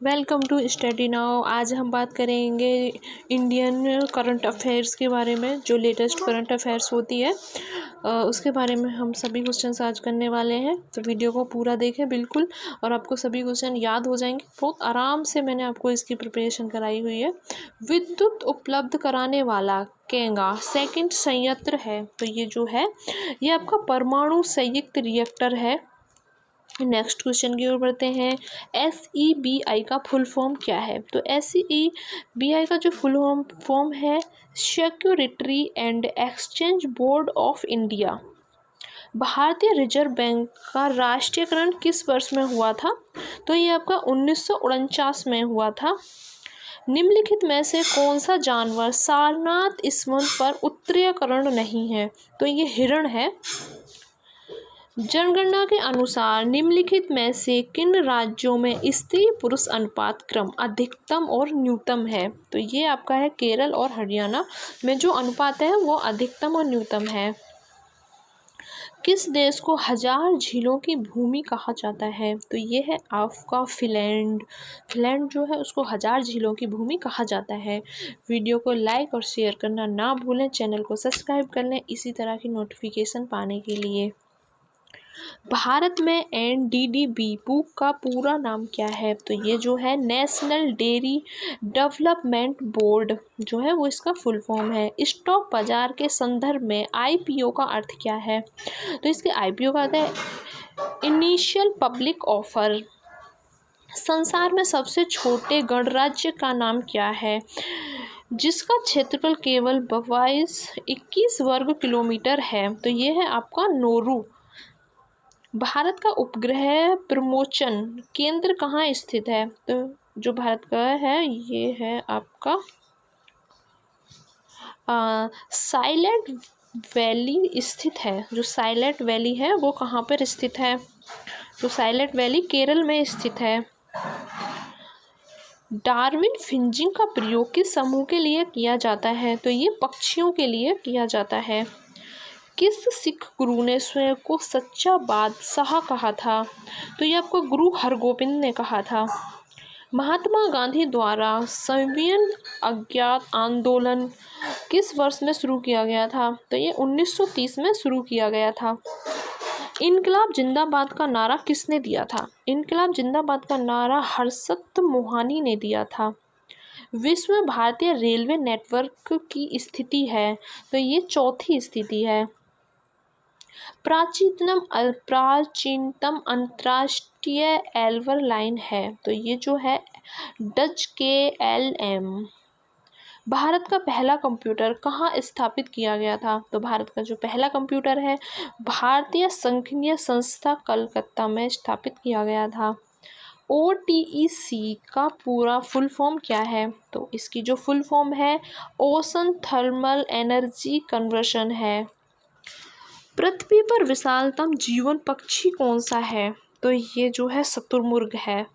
Welcome to study now. आज हम बात करेंगे इंडियन करंट अफेयर्स के बारे में। जो लेटेस्ट करंट अफेयर्स होती है उसके बारे में हम सभी क्वेश्चंस आज करने वाले हैं। तो वीडियो को पूरा देखें बिल्कुल, और आपको सभी क्वेश्चन याद हो जाएंगे। बहुत आराम से मैंने आपको इसकी प्रिपरेशन कराई हुई है। विद्युत उपलब्ध कराने वाला केंगा सेकंड संयंत्र है, तो ये जो है ये आपका परमाणु संयुक्त रिएक्टर है। नेक्स्ट क्वेश्चन की ओर बढ़ते हैं। SEBI का फुल फॉर्म क्या है? तो SEBI का जो फुल फॉर्म है security and exchange board of India. भारतीय रिजर्व बैंक का राष्ट्रीयकरण किस वर्ष में हुआ था? तो ये आपका 1949 में हुआ था। निम्नलिखित में से कौन सा जानवर सारनाथ स्मंद पर उत्तरीयकरण नहीं है? तो ये हिरण है। जनगणना के अनुसार निम्नलिखित में से किन राज्यों में स्त्री पुरुष अनुपात क्रम अधिकतम और न्यूनतम है? तो ये आपका है केरल और हरियाणा में जो अनुपात है वो अधिकतम और न्यूनतम है। किस देश को हजार झीलों की भूमि कहा जाता है? तो ये है आपका फिनलैंड। फिनलैंड जो है उसको हजार झीलों की भूमि कहा जाता है। वीडियो को लाइक और शेयर करना ना भूलें, चैनल को सब्सक्राइब कर लें इसी तरह की नोटिफिकेशन पाने के लिए। भारत में NDDB बुक का पूरा नाम क्या है? तो ये जो है नेशनल डेयरी डेवलपमेंट बोर्ड जो है वो इसका फुल फॉर्म है। स्टॉक बाजार के संदर्भ में IPO का अर्थ क्या है? तो इसके IPO का अर्थ है इनिशियल पब्लिक ऑफर। संसार में सबसे छोटे गणराज्य का नाम क्या है जिसका क्षेत्रफल केवल 21 वर्ग किलोमीटर है? तो ये है आपका नोरू। भारत का उपग्रह प्रमोशन केंद्र कहाँ स्थित है? तो जो भारत का है ये है आपका साइलेंट वैली स्थित है। जो साइलेंट वैली है वो कहाँ पर स्थित है? तो साइलेंट वैली केरल में स्थित है। डार्विन फिंचिंग का प्रयोग किस समूह के लिए किया जाता है? तो ये पक्षियों के लिए किया जाता है। किस सिख गुरु ने स्वयं को सच्चा बादशाह कहा था? तो ये आपको गुरु हरगोबिंद ने कहा था। महात्मा गांधी द्वारा संवियन अज्ञात आंदोलन किस वर्ष में शुरू किया गया था? तो ये 1930 में शुरू किया गया था। इनकलाब जिंदाबाद का नारा किसने दिया था? इनकलाब जिंदाबाद का नारा हर्षत मोहानी ने दिया था। विश्व में भारतीय रेलवे नेटवर्क की स्थिति है? तो ये चौथी स्थिति है। प्राचीनतम अंतर्राष्ट्रीय एल्वर लाइन है? तो ये जो है डच KLM। भारत का पहला कंप्यूटर कहाँ स्थापित किया गया था? तो भारत का जो पहला कंप्यूटर है भारतीय संघीय संस्था कलकत्ता में स्थापित किया गया था। OTEC का पूरा फुल फॉर्म क्या है? तो इसकी जो फुल फॉर्म है ओशन थर्मल एनर्जी कन्वर्शन है। पृथ्वी पर विशालतम जीवन पक्षी कौन सा है? तो ये जो है शुतुरमुर्ग है।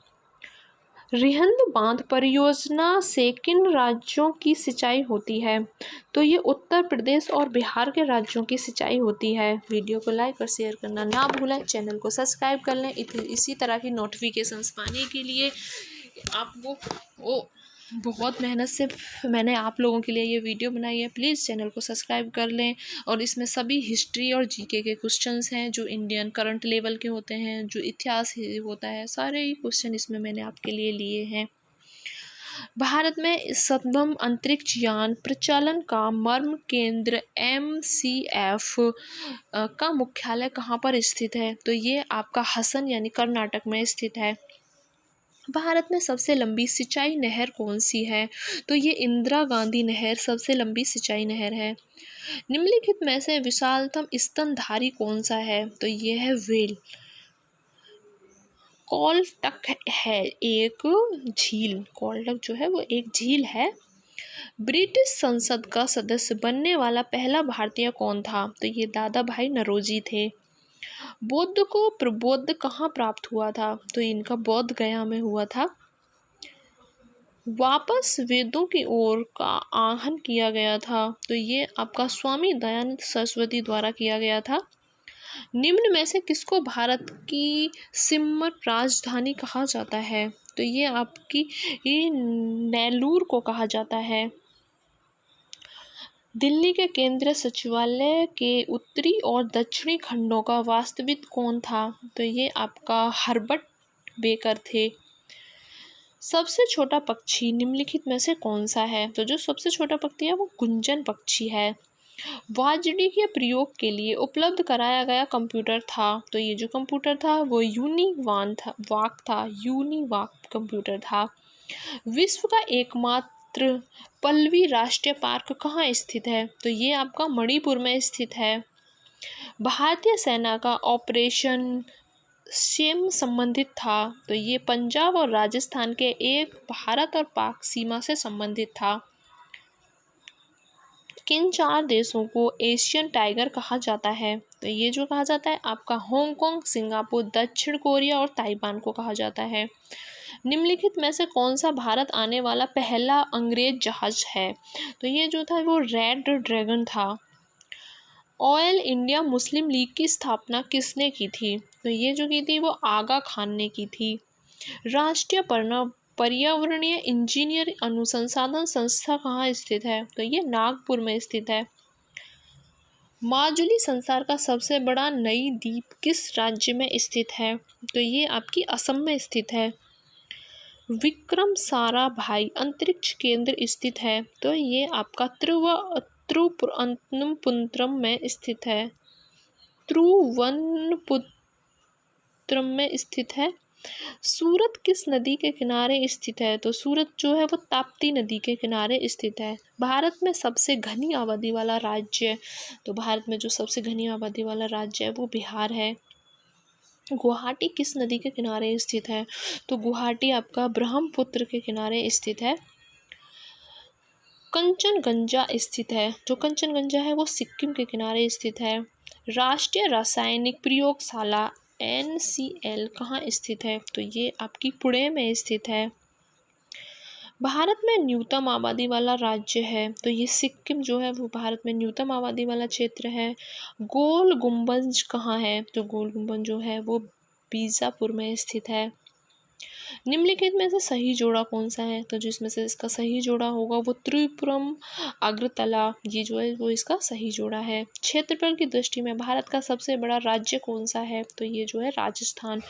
रिहंद बांध परियोजना से किन राज्यों की सिंचाई होती है? तो ये उत्तर प्रदेश और बिहार के राज्यों की सिंचाई होती है। वीडियो को लाइक और शेयर करना ना भूलें, चैनल को सब्सक्राइब कर लें इसी तरह की नोटिफिकेशंस पाने के लिए। आपको बहुत मेहनत से मैंने आप लोगों के लिए ये वीडियो बनाई है। प्लीज़ चैनल को सब्सक्राइब कर लें। और इसमें सभी हिस्ट्री और GK के क्वेश्चंस हैं जो इंडियन करंट लेवल के होते हैं, जो इतिहास होता है, सारे ही क्वेश्चन इसमें मैंने आपके लिए लिए हैं। भारत में सततम अंतरिक्ष यान प्रचालन का मर्म केंद्र MCF का मुख्यालय कहाँ पर स्थित है? तो ये आपका हसन यानी कर्नाटक में स्थित है। भारत में सबसे लंबी सिंचाई नहर कौन सी है? तो ये इंदिरा गांधी नहर सबसे लंबी सिंचाई नहर है। निम्नलिखित में से विशालतम स्तनधारी कौन सा है? तो ये है व्हेल। कोलटक है एक झील। कोलटक जो है वो एक झील है। ब्रिटिश संसद का सदस्य बनने वाला पहला भारतीय कौन था? तो ये दादा भाई नौरोजी थे। बौद्ध को प्रबोध कहाँ प्राप्त हुआ था? तो इनका बौद्ध गया में हुआ था। वापस वेदों की ओर का आहन किया गया था? तो ये आपका स्वामी दयानंद सरस्वती द्वारा किया गया था। निम्न में से किसको भारत की सिमर राजधानी कहा जाता है? तो ये आपकी नेल्लूर को कहा जाता है। दिल्ली के केंद्रीय सचिवालय के उत्तरी और दक्षिणी खंडों का वास्तविक कौन था? तो ये आपका हर्बर्ट बेकर थे। सबसे छोटा पक्षी निम्नलिखित में से कौन सा है? तो जो सबसे छोटा पक्षी है वो गुंजन पक्षी है। वाजपेयी प्रयोग के लिए उपलब्ध कराया गया कंप्यूटर था। तो ये जो कंप्यूटर था वो यूनिवाक कंप्यूटर था। विश्व का एकमात्र पल्लवी राष्ट्रीय पार्क कहाँ स्थित है? तो ये आपका मणिपुर में स्थित है। भारतीय सेना का ऑपरेशन सेम संबंधित था। तो ये पंजाब और राजस्थान के एक भारत और पाक सीमा से संबंधित था। किन 4 देशों को एशियन टाइगर कहा जाता है? तो ये जो कहा जाता है आपका हांगकांग, सिंगापुर, दक्षिण कोरिया और ताइवान को कहा जाता है। निम्नलिखित में से कौन सा भारत आने वाला पहला अंग्रेज जहाज है? तो ये जो था वो रेड ड्रैगन था। ऑयल इंडिया मुस्लिम लीग की स्थापना किसने की थी? तो ये जो की थी वो आगा खान ने की थी। राष्ट्रीय पर्यावरणीय इंजीनियर अनुसंधान संस्था कहाँ स्थित है? तो ये नागपुर में स्थित है। माजुली संसार का सबसे बड़ा नई द्वीप किस राज्य में स्थित है? तो ये आपकी असम में स्थित है। विक्रम साराभाई अंतरिक्ष केंद्र स्थित है। तो ये आपका त्रिवनंतपुरम में स्थित है। त्रिवनंतपुरम में स्थित है। सूरत किस नदी के किनारे स्थित है? तो सूरत जो है वो ताप्ती नदी के किनारे स्थित है। भारत में सबसे घनी आबादी वाला राज्य, तो भारत में जो सबसे घनी आबादी वाला राज्य है वो बिहार है। गुवाहाटी किस नदी के किनारे स्थित है? तो गुवाहाटी आपका ब्रह्मपुत्र के किनारे स्थित है। कंचनगंजा स्थित है, जो कंचनगंजा है वो सिक्किम के किनारे स्थित है। राष्ट्रीय रासायनिक प्रयोगशाला NCL कहाँ स्थित है? तो ये आपकी पुणे में स्थित है। भारत में न्यूनतम आबादी वाला राज्य है, तो ये सिक्किम जो है वो भारत में न्यूनतम आबादी वाला क्षेत्र है। गोल गुम्बज कहाँ है? तो गोल गुम्बज जो है वो बीजापुर में स्थित है। निम्नलिखित में से सही जोड़ा कौन सा है? तो जिसमें से इसका सही जोड़ा होगा वो त्रिपुरम अग्रतला, ये जो है वो इसका सही जोड़ा है। क्षेत्रफल की दृष्टि में भारत का सबसे बड़ा राज्य कौन सा है? तो ये जो है राजस्थान।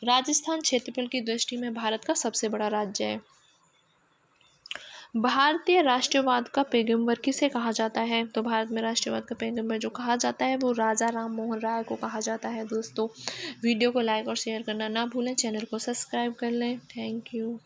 राजस्थान क्षेत्रफल की दृष्टि में भारत का सबसे बड़ा राज्य है। भारतीय राष्ट्रवाद का पैगंबर किसे कहा जाता है? तो भारत में राष्ट्रवाद का पैगंबर जो कहा जाता है वो राजा राम मोहन राय को कहा जाता है। दोस्तों वीडियो को लाइक और शेयर करना ना भूलें, चैनल को सब्सक्राइब कर लें। Thank you.